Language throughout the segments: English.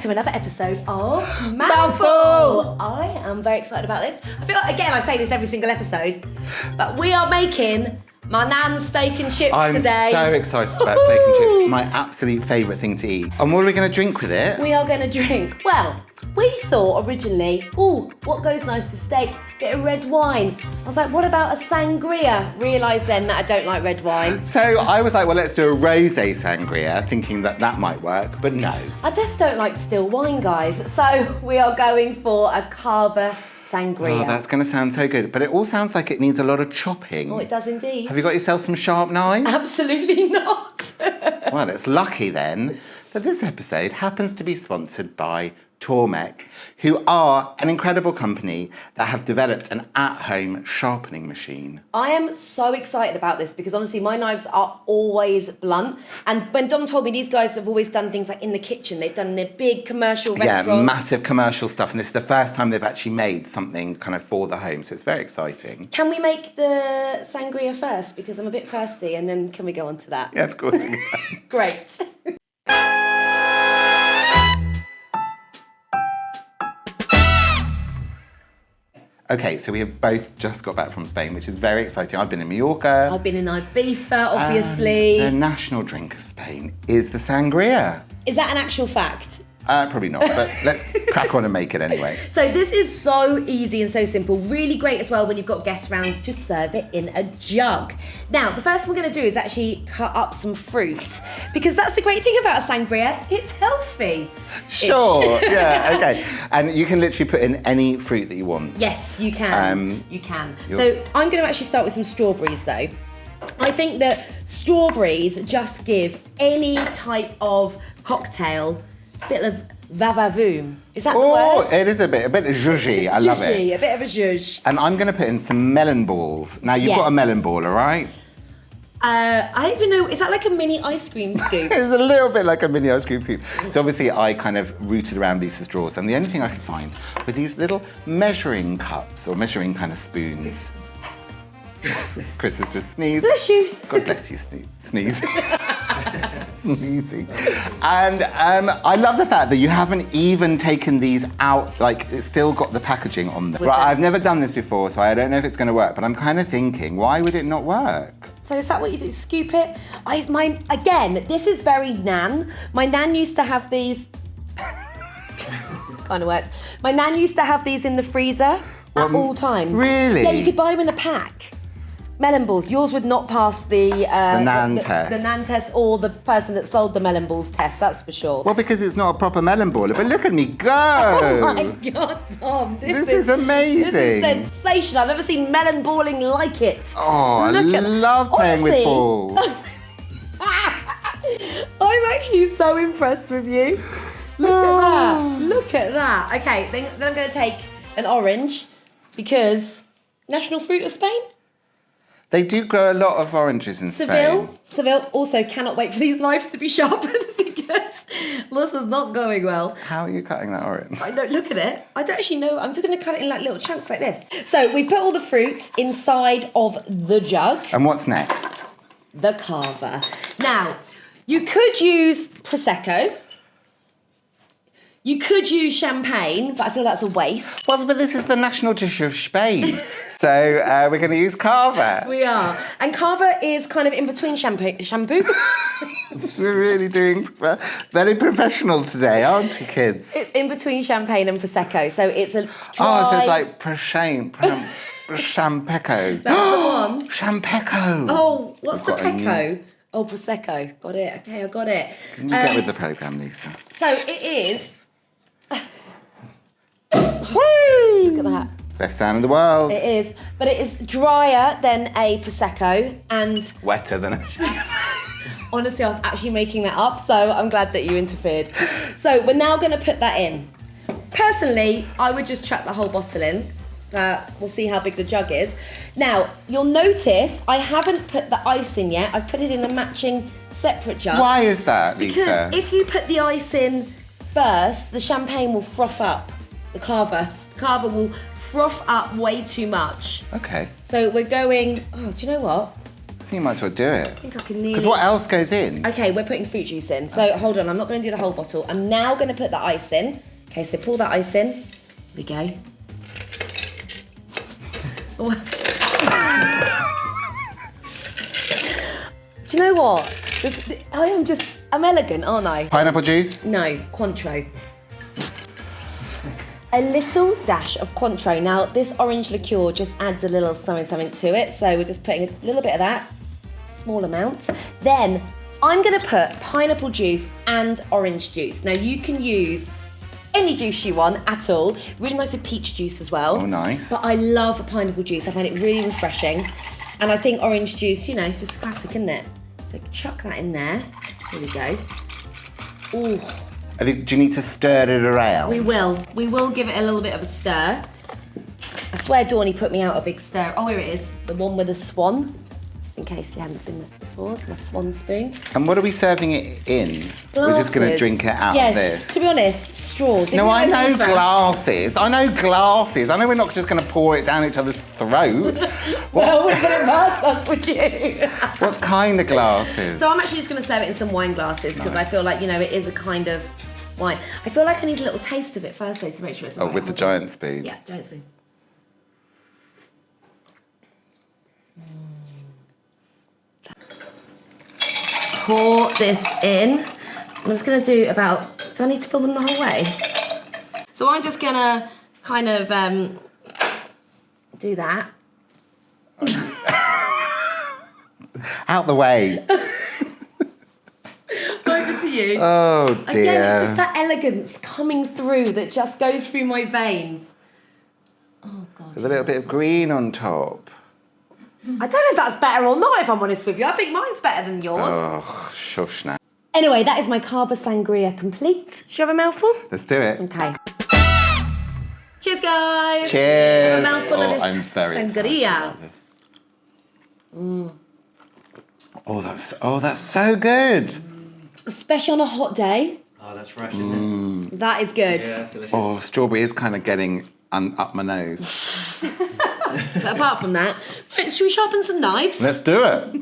to another episode of MouthFull! I am very excited about this. I feel like, again, I say this every single episode, but we are making my nan's steak and chips today. I'm so excited about steak and chips. My absolute favourite thing to eat. And what are we going to drink with it? We are going to drink, well, we thought originally, what goes nice with steak? Bit of red wine. I was like, what about a sangria? Realised then that I don't like red wine. So I was like, well, let's do a rosé sangria, thinking that that might work, but no. I just don't like still wine, guys. So we are going for a Cava Sangria. Oh, that's going to sound so good. But it all sounds like it needs a lot of chopping. Oh, it does indeed. Have you got yourself some sharp knives? Absolutely not. Well, it's lucky then that this episode happens to be sponsored by Tormek, who are an incredible company that have developed an at-home sharpening machine. I am so excited about this because honestly my knives are always blunt, and when Dom told me these guys have always done things like in the kitchen, they've done their big commercial restaurants. Yeah, massive commercial stuff, and this is the first time they've actually made something kind of for the home, so it's very exciting. Can we make the sangria first because I'm a bit thirsty, and then can we go on to that? Yeah, of course we can. Great. Okay, so we have both just got back from Spain, which is very exciting. I've been in Mallorca. I've been in Ibiza, obviously. The national drink of Spain is the sangria. Is that an actual fact? Probably not, but let's crack on and make it anyway. So this is so easy and so simple. Really great as well when you've got guest rounds to serve it in a jug. Now, the first thing we're going to do is actually cut up some fruit, because that's the great thing about a sangria. It's healthy. Sure, yeah, okay. And you can literally put in any fruit that you want. Yes, you can. You can. So I'm going to actually start with some strawberries though. I think that strawberries just give any type of cocktail a bit of va-va-voom. Is that the word? It is a bit of zhuzhy. I love it. A bit of a zhuzh. And I'm going to put in some melon balls. Now, you've got a melon ball, all right? I don't even know, is that like a mini ice cream scoop? It's a little bit like a mini ice cream scoop. So obviously I kind of rooted around these straws, and the only thing I could find were these little measuring cups, or measuring kind of spoons. Chris has just sneezed. Bless you. God bless you, sneeze. Easy. And I love the fact that you haven't even taken these out, like it's still got the packaging on them. Right, I've never done this before, so I don't know if it's going to work, but I'm kind of thinking, why would it not work? So is that what you do, scoop it? Again, this is very nan. My nan used to have these, kind of works. My nan used to have these in the freezer at all times. Really? Yeah, you could buy them in a pack. Melon balls. Yours would not pass the nan test. The nan test, or the person that sold the melon balls test, that's for sure. Well, because it's not a proper melon baller, but look at me go! Oh my God, Tom. This is amazing. This is sensational. I've never seen melon balling like it. Oh, I love playing with balls. I'm actually so impressed with you. Look at that. Look at that. Okay, then I'm going to take an orange, because national fruit of Spain? They do grow a lot of oranges in Spain. Seville also cannot wait for these knives to be sharpened because this is not going well. How are you cutting that orange? I don't look at it. I don't actually know. I'm just going to cut it in like little chunks like this. So we put all the fruits inside of the jug. And what's next? The Cava. Now, you could use Prosecco. You could use champagne, but I feel that's a waste. Well, but this is the national dish of Spain. So we're going to use Cava. We are. And Cava is kind of in between shampoo. We're really doing very professional today, aren't we, kids? It's in between champagne and Prosecco, so it's a dry... Oh, so it's like Champecco. That's the one. Champecco. Oh, what's the Pecco? Oh, Prosecco. Got it. Okay, I got it. Can you get with the programme, Lisa? So it is... Woo! Look at that. Best sound in the world. It is, but it is drier than a Prosecco and... Wetter than a... Honestly, I was actually making that up, so I'm glad that you interfered. So we're now going to put that in. Personally, I would just chuck the whole bottle in. We'll see how big the jug is. Now, you'll notice I haven't put the ice in yet. I've put it in a matching separate jug. Why is that, Lisa? Because if you put the ice in first, the champagne will froth up. The Cava will froth up way too much. Okay. So we're going, do you know what? think you might as well do it. I think I can nearly... Because what else goes in? Okay, we're putting fruit juice in. So hold on, I'm not going to do the whole bottle. I'm now going to put the ice in. Okay, so pour that ice in. Here we go. Do you know what? I'm elegant, aren't I? Pineapple juice? No, cointreau. A little dash of cointreau. Now, this orange liqueur just adds a little something to it. So we're just putting a little bit of that, small amount. Then I'm gonna put pineapple juice and orange juice. Now you can use any juice you want at all. Really nice with peach juice as well. Oh, nice. But I love pineapple juice. I find it really refreshing. And I think orange juice, you know, it's just a classic, isn't it? So chuck that in there. Here we go. Ooh. Do you need to stir it around? We will give it a little bit of a stir. I swear Dawny put me out a big stir. Oh, here it is. The one with the swan. Just in case you haven't seen this before. It's my swan spoon. And what are we serving it in? We're just going to drink it out of this. To be honest, straws. No, I know glasses. I know glasses. I know we're not just going to pour it down each other's throat. Well, we're going to pass us with you. What kind of glasses? So I'm actually just going to serve it in some wine glasses because I feel like, you know, it is a kind of wine. I feel like I need a little taste of it first though to make sure it's all right. With the giant spoon? Yeah, giant spoon. Pour this in. I'm just going to do about, do I need to fill them the whole way? So I'm just going to kind of do that. Out the way. Over to you. Oh dear. Again, it's just that elegance coming through that just goes through my veins. Oh God. There's a little bit of green on top. I don't know if that's better or not, if I'm honest with you. I think mine's better than yours. Oh, shush now. Anyway, that is my Cava Sangria complete. Should you have a mouthful? Let's do it. Okay. Cheers, guys. Cheers. Have a mouthful of this I'm very sangria. Oh, that's so good. Especially on a hot day. Oh, that's fresh, isn't it? That is good. Yeah, that's delicious. Oh, strawberry is kind of getting up my nose. But apart from that, right, should we sharpen some knives? Let's do it.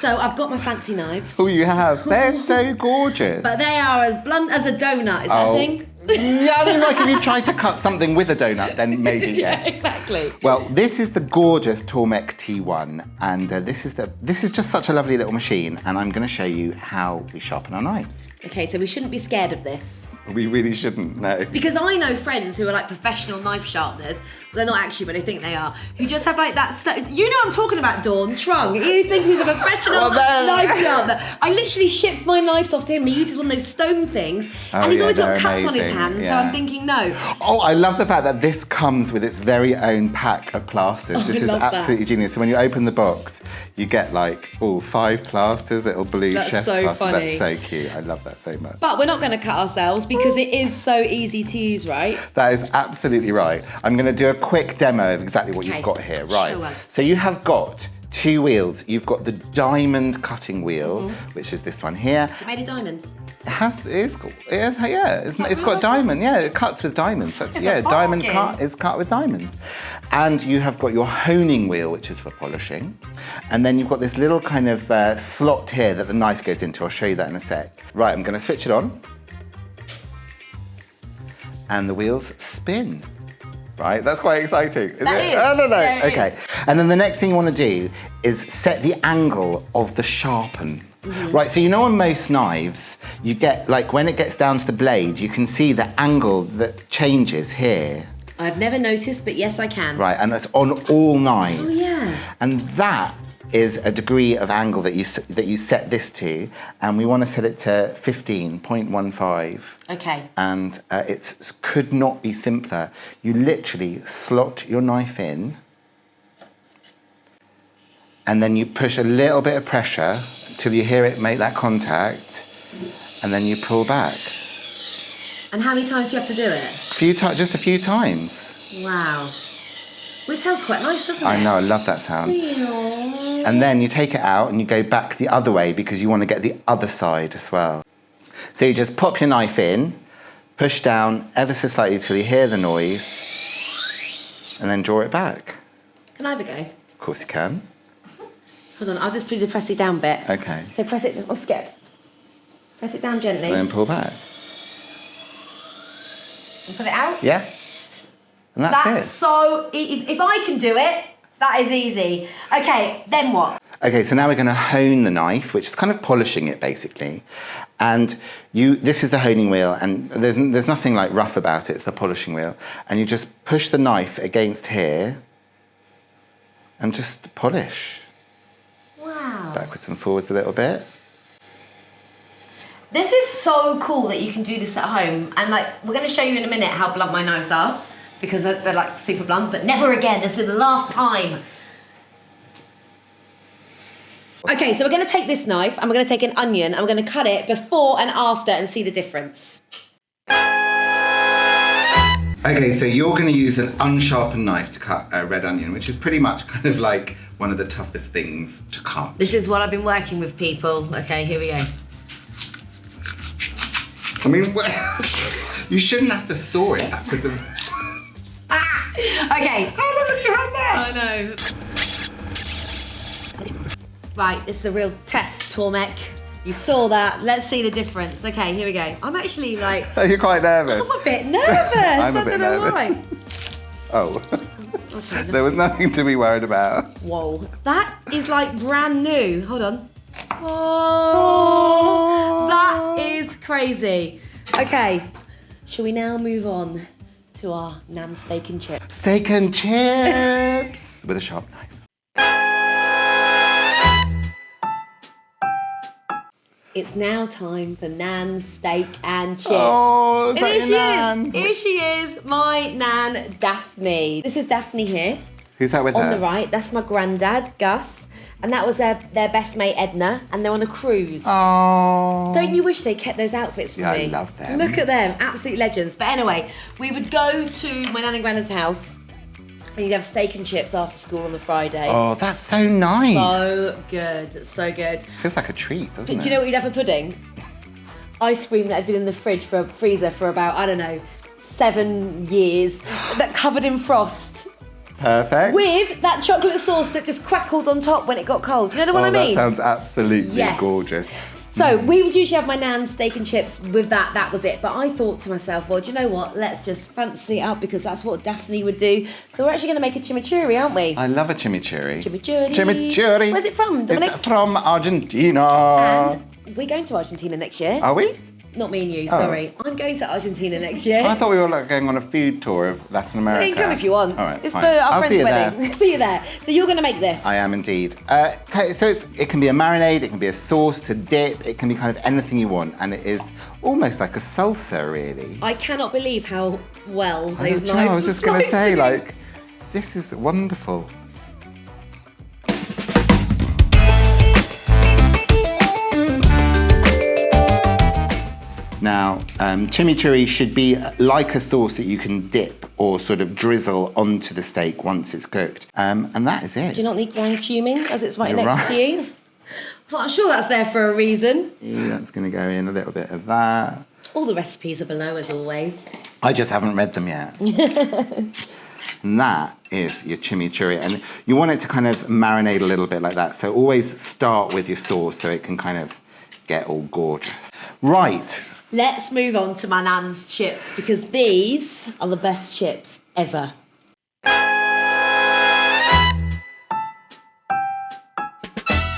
So I've got my fancy knives. Oh, you have. They're so gorgeous. But they are as blunt as a donut, is that a thing? Yeah, I mean, like if you tried to cut something with a donut, then maybe, yeah. Yeah, exactly. Well, this is the gorgeous Tormek T1, and this is just such a lovely little machine, and I'm going to show you how we sharpen our knives. Okay, so we shouldn't be scared of this. We really shouldn't, no. Because I know friends who are like professional knife sharpeners, they're not actually, but they think they are, who just have like that stuff. You know what I'm talking about, Dawn, Trung. You think he's a professional knife sharpener. I literally shipped my knives off to him. He uses one of those stone things, and he's always got cuts on his hands, so I'm thinking no. Oh, I love the fact that this comes with its very own pack of plasters. This is absolutely genius. So when you open the box, you get like, 5 plasters, little blue chef's plasters. Funny. That's so cute. I love that so much. But we're not going to cut ourselves because it is so easy to use, right? That is absolutely right. I'm going to do a quick demo of exactly what you've got here. Right. Show us. So you have got 2 wheels. You've got the diamond cutting wheel, which is this one here. Is it made of diamonds? It's got diamond. Yeah, it cuts with diamonds. Diamond cut is cut with diamonds. And you have got your honing wheel, which is for polishing. And then you've got this little kind of slot here that the knife goes into. I'll show you that in a sec. Right, I'm going to switch it on. And the wheels spin. Right, that's quite exciting. Is That it? is. I don't know. Yeah, it Okay. is. And then the next thing you want to do is set the angle of the sharpen. Right, so you know on most knives, you get, like when it gets down to the blade, you can see the angle that changes here. I've never noticed, but yes, I can. Right, and that's on all knives. Oh, yeah. And that is a degree of angle that you set this to, and we want to set it to 15.15. Okay. And it could not be simpler. You literally slot your knife in, and then you push a little bit of pressure till you hear it make that contact, and then you pull back. And how many times do you have to do it? Just a few times. Wow. Well, it sounds quite nice, doesn't it? I know, I love that sound. And then you take it out and you go back the other way because you want to get the other side as well. So you just pop your knife in, Push down ever so slightly till you hear the noise, and then draw it back. Can I have a go? Of course you can. Hold on, I'll just press it down a bit. Okay. So press it, I'm scared. Press it down gently. And then pull back. And put it out? Yeah. And that's it. So, if I can do it, that is easy. Okay, then what? Okay, so now we're going to hone the knife, which is kind of polishing it basically. And this is the honing wheel, and there's nothing like rough about it, it's the polishing wheel. And you just push the knife against here and just polish. Wow. Backwards and forwards a little bit. This is so cool that you can do this at home. And like, we're going to show you in a minute how blunt my knives are, because they're like super blunt, but never again, this will be the last time. Okay, so we're going to take this knife and we're going to take an onion and we're going to cut it before and after and see the difference. Okay, so you're going to use an unsharpened knife to cut a red onion, which is pretty much kind of like one of the toughest things to cut. This is what I've been working with, people. Okay, here we go. I mean, you shouldn't have to saw it backwards and... Okay. How long have you had that? I know. Right, this is the real test, Tormek. You saw that. Let's see the difference. Okay, here we go. I'm actually like... You're quite nervous. I'm a bit nervous. I'm a I bit don't know nervous. why. Oh. Okay, There was nothing to be worried about. whoa. That is like brand new. Hold on. Oh, that is crazy. Okay, shall we now move on to our Nan steak and chips? Steak and chips with a sharp knife. It's now time for Nan's steak and chips. Oh, is and that here your she Nan? is. Here she is, my Nan Daphne. This is Daphne here. Who's that with On her? the right, that's my granddad, Gus. And that was their best mate, Edna. And they're on a cruise. Oh. Don't you wish they kept those outfits for Yeah, me? I love them. Look at them, absolute legends. But anyway, we would go to my nan and granddad's house and you'd have steak and chips after school on the Friday. Oh, that's so nice. So good, so good. Feels like a treat, doesn't it? Do you know what you'd have for pudding? Ice cream that had been in the freezer for about, I don't know, 7 years, that covered in frost. Perfect. With that chocolate sauce that just crackled on top when it got cold. Do you know what I mean? That sounds absolutely Yes. gorgeous. So we would usually have my nan's steak and chips with that was it. But I thought to myself, well, do you know what? Let's just fancy it up because that's what Daphne would do. So we're actually going to make a chimichurri, aren't we? I love a chimichurri. Chimichurri. Chimichurri. Where's it from, Dominic? It's from Argentina. And we're going to Argentina next year. Are we? Not me and you, sorry. I'm going to Argentina next year. I thought we were like going on a food tour of Latin America. You can come if you want. All right, it's fine. for our I'll friend's see you wedding. there. See you there. So you're going to make this. I am indeed. Okay, so it can be a marinade, it can be a sauce to dip, it can be kind of anything you want, and it is almost like a salsa, really. I cannot believe how well I those know, knives I was are just going to say, slicing. like, this is wonderful. Now, chimichurri should be like a sauce that you can dip or sort of drizzle onto the steak once it's cooked. And that is it. Do you not need ground cumin as it's right You're next right. to you? So I'm sure that's there for a reason. Yeah, that's going to go in a little bit of that. All the recipes are below as always. I just haven't read them yet. And that is your chimichurri. And you want it to kind of marinate a little bit like that. So always start with your sauce so it can kind of get all gorgeous. Right. Let's move on to my nan's chips because these are the best chips ever.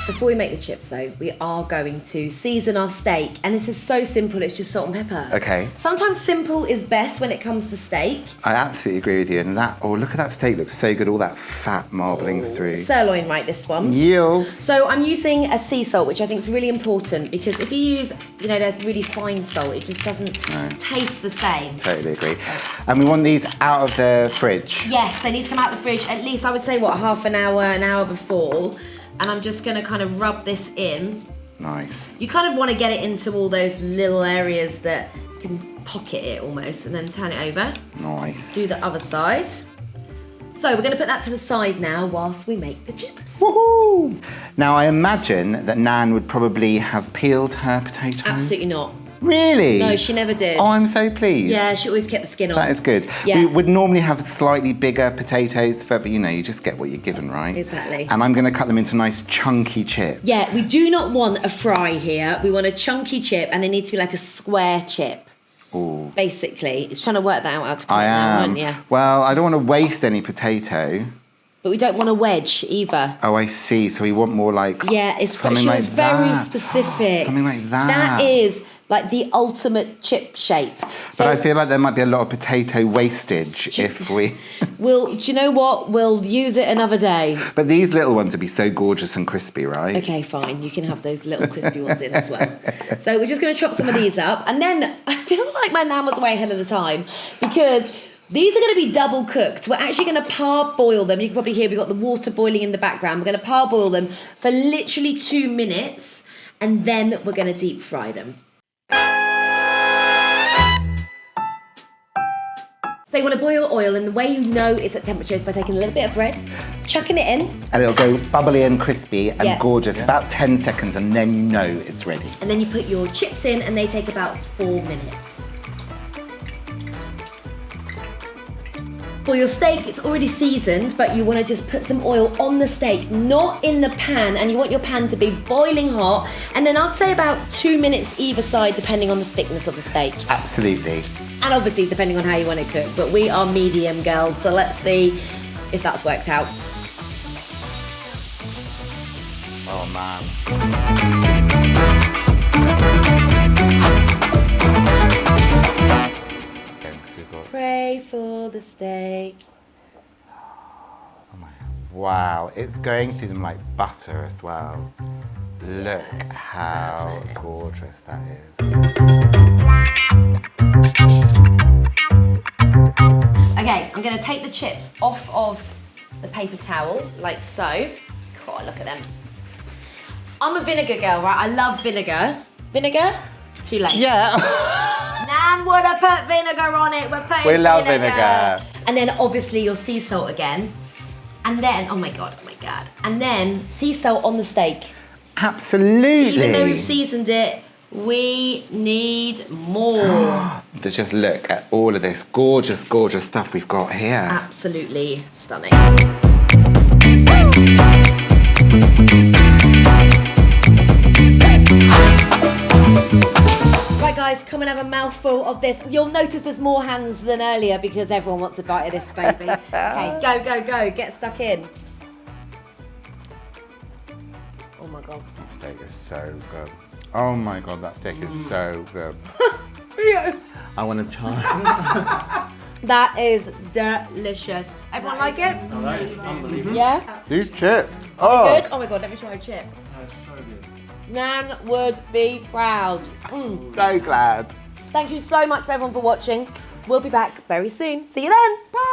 Before we make the chips though, we are going to season our steak and this is so simple, it's just salt and pepper. Okay. Sometimes simple is best when it comes to steak. I absolutely agree with you. And that, oh, look at that steak, looks so good. All that fat marbling through. Sirloin, right, this one. Yield. So I'm using a sea salt, which I think is really important because if you use, there's really fine salt, it just doesn't taste the same. Totally agree. And we want these out of the fridge. Yes, they need to come out of the fridge at least, I would say, half an hour before. And I'm just going to kind of rub this in. Nice. You kind of want to get it into all those little areas that you can pocket it almost and then turn it over. Nice. Do the other side. So we're going to put that to the side now whilst we make the chips. Woohoo! Now I imagine that Nan would probably have peeled her potatoes. Absolutely not. Really? No, she never did. Oh, I'm so pleased. Yeah, she always kept the skin on. That is good. Yeah. We would normally have slightly bigger potatoes, but you know, you just get what you're given, right? Exactly. And I'm going to cut them into nice chunky chips. Yeah, we do not want a fry here. We want a chunky chip, and they need to be like a square chip. Ooh. Basically, it's trying to work that out how to cut I it now, am. aren't you? Well, I don't want to waste any potato. But we don't want a wedge either. Oh, I see. So we want more like Yeah, it's something she like was very that. specific. Something like that. That is like the ultimate chip shape. But I feel like there might be a lot of potato wastage if we... do you know what? We'll use it another day. But these little ones would be so gorgeous and crispy, right? Okay, fine. You can have those little crispy ones in as well. So we're just going to chop some of these up. And then I feel like my nan was way ahead of the time because these are going to be double cooked. We're actually going to parboil them. You can probably hear we've got the water boiling in the background. We're going to parboil them for literally 2 minutes. And then we're going to deep fry them. So you want to boil oil, and the way you know it's at temperature is by taking a little bit of bread, chucking it in. And it'll go bubbly and crispy and Yeah. gorgeous, about 10 seconds, and then you know it's ready. And then you put your chips in, and they take about 4 minutes. For your steak, it's already seasoned, but you want to just put some oil on the steak, not in the pan, and you want your pan to be boiling hot. And then I'd say about 2 minutes either side, depending on the thickness of the steak. Absolutely. And obviously, depending on how you want it cooked. But we are medium girls, so let's see if that's worked out. Oh, man. Pray for the steak. Oh my, wow, it's going through them like butter as well. Look how gorgeous that is. Okay, I'm gonna take the chips off of the paper towel, like so. God, look at them. I'm a vinegar girl, right? I love vinegar. Vinegar? Too late. Yeah. Nan would have put vinegar on it. We're putting We love vinegar. And then obviously your sea salt again. And then, oh my God. And then sea salt on the steak. Absolutely. Even though we've seasoned it, we need more. Just look at all of this gorgeous, gorgeous stuff we've got here. Absolutely stunning. Right guys, come and have a mouthful of this. You'll notice there's more hands than earlier because everyone wants a bite of this baby. Okay, go, get stuck in. Oh my God. That steak is so good. Oh my God, that steak is so good. Yeah. I want to try. That is delicious. Everyone like it? Oh, that is unbelievable. Yeah? These chips. Good? Oh my God, let me try a chip. That's so good. Nan would be proud. So glad. Thank you so much for everyone for watching. We'll be back very soon. See you then. Bye.